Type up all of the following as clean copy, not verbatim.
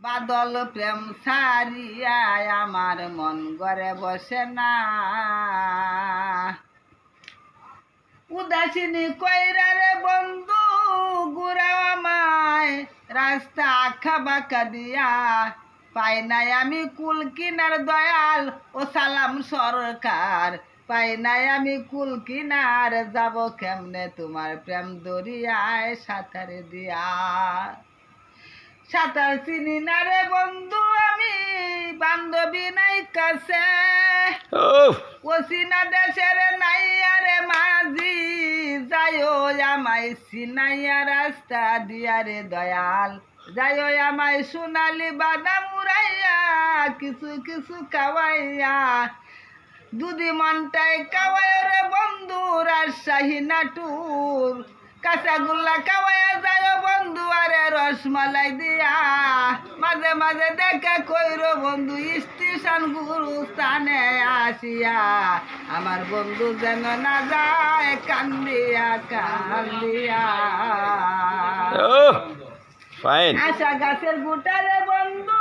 বাদল প্রেম সারিয়া আমার মন ঘরে বসে না, উদাসিনী কইরা রে বন্ধু ঘুরাও আমায় রাস্তা আঁকা বাঁকা দিয়া, পাই নাই আমি কুল কিনার দয়াল ও সালাম সরকার, পাই নাই আমি কুল কিনার যাব কেমনে তোমার প্রেম দরিয়ায় সাঁতারে দিয়া। সাঁতার চিনি না রে বন্ধু আমি বান্ধবী নাই কাছে, অচিনা দেশের নাই আরে মাঝি যাইও আমায় সিনাইয়া রাস্তা দিয়া রে দয়াল, যাইও আমায় সোনালি বাদাম উড়াইয়া কিছু কিছু খাওয়াইয়া, দুদি মনটাই খাওয়াই রে বন্ধু রাজশাহী নাটুর, কাঁচাগোল্লা খাওয়াইয়া যাইও বন্ধু আরে রসমালাই দিয়া, মাঝে মাঝে দেখা কইরো বন্ধু স্টেশন গুরুস্থানে আসিয়া, আমার বন্ধু যেন না যায় কান্দিয়া কান্দিয়া। আশা গাছের গুটারে বন্ধু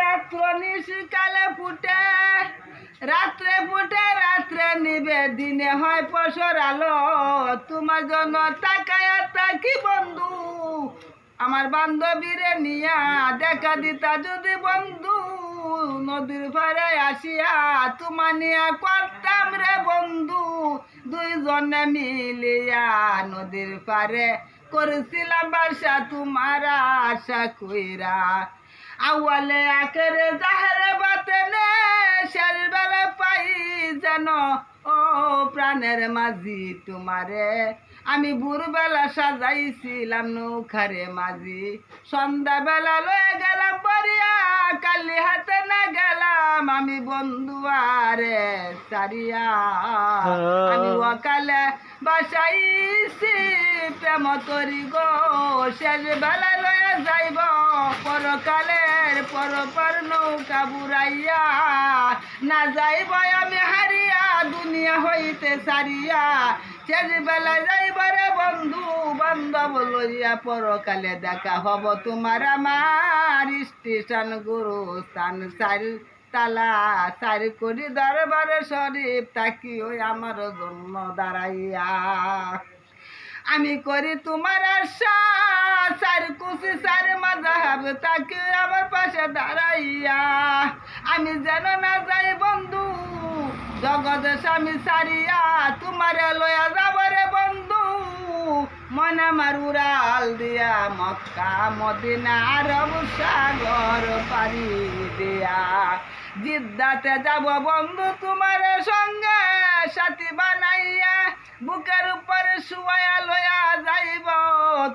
রাত্র নিশিকালে ফুটে, রাত্রে ফুটে রাত্রে নিবে দিনে হয় পশর আলো, তোমার জন্য তাকায়া তাকি বন্ধু আমার বান্ধবীরে নিয়া, দেখা দিতা যদি বন্ধু নদীর পাড়ে আসিয়া, তোমার নিয়া করতাম রে বন্ধু দুইজনে মিলিয়া, নদীর পাড়ে করেছিলাম বাসা তোমার আশা কইরা, আওয়ালে আখেরে জাহেরে বাতেনে শেষ বেলা পাই যেন ও প্রাণের মাঝি তোমারে, আমি ভোরবেলা সাজাইছিলাম নৌখারে মাঝি, সন্ধ্যাবেলা লয়ে গেলাম পরিয়া, কালি হাতে না গেলাম আমি বন্ধু আরে সারিয়া, আমি ওকালে বাসাইছি প্রেম তরি গো, শেষ বেলা লয়ে যাইব পরকালের পরপার নৌকা বুড়াইয়া, না যাইব আমি হারিয়া দুনিয়া হইতে সারিয়া, শেষ বেলা যাইব রে বন্ধু বান্ধব লইয়া, পরকালে দেখা হব তোমার আমার স্টেশন গুরুস্থান চারি তালা, চারি কোটি দরবারে শরীফ তাকি ওই আমার জন্য দাঁড়াইয়া, আমি করি তোমার আশা চার কুচি চার মাঝাব তাকে আমার পাশে দাঁড়াইয়া, আমি যেন না যাই বন্ধু জগৎ স্বামী সারিয়া, তোমারে লয়া যাব রে বন্ধু মন আমার উড়াল দিয়া, মক্কা মদিনা আরব সাগর পারি দিয়া, জিদ্দাতে যাব বন্ধু তোমার সঙ্গে সাথী বানাইয়া, বুকের উপরে শুয়ায়া লয়া যাইব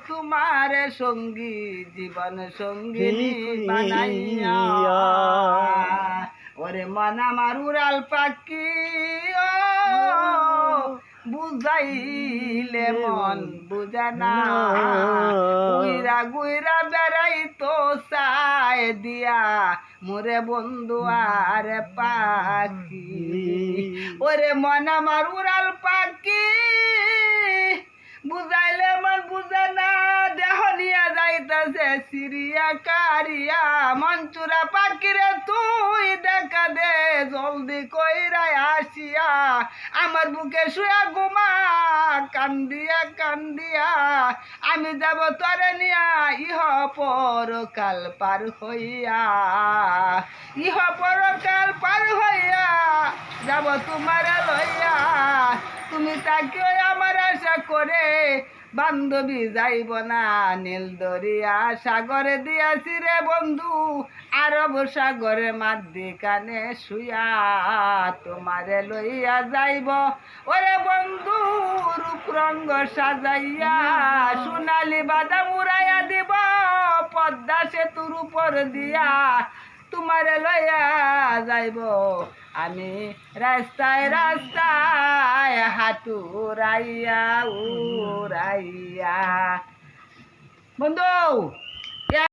তোমার সঙ্গী জীবন সঙ্গিনী বানাইয়া, ওরে মন আমার উড়াল পাখি ও বুঝাইলে মন বুঝানা, গুইরা গুইরা বেড়াই তো চায় দিয়া মোরে বন্ধু আর পাখি, ওরে মন আমার উড়াল পাখি বুঝাইলে মন বুঝে না, দেহ নিয়া যাইতেছে সিরিয়া কারিয়া, মঞ্চুরা পাখিরে তুই দেখা দে জলদি কইরা আসিয়া, আমার বুকে শুয়া ঘুমা কান্দিয়া কান্দিয়া, আমি যাব তরে নিয়া ইহ পরকাল পার হইয়া, ইহ পরকাল পার হইয়া যাব তোমারে লইয়া, তুমি তাকিও আমার আশা করে বান্ধবী যাইব না নীল দরিয়া, সাগরে দিয়াছি রে বন্ধু আরব সাগরে মাঝখানে শুয়া, তোমারে লইয়া যাইব ওরে বন্ধু রূপ রঙ্গ সাজাইয়া, সোনালি বাদাম উড়াইয়া দিব পদ্মা সেতুর উপর দিয়া, তোমারে লইয়া যাইব আমি রাস্তায় রাস্তায় হাতুরাইয়া উড়াইয়া। বন্ধু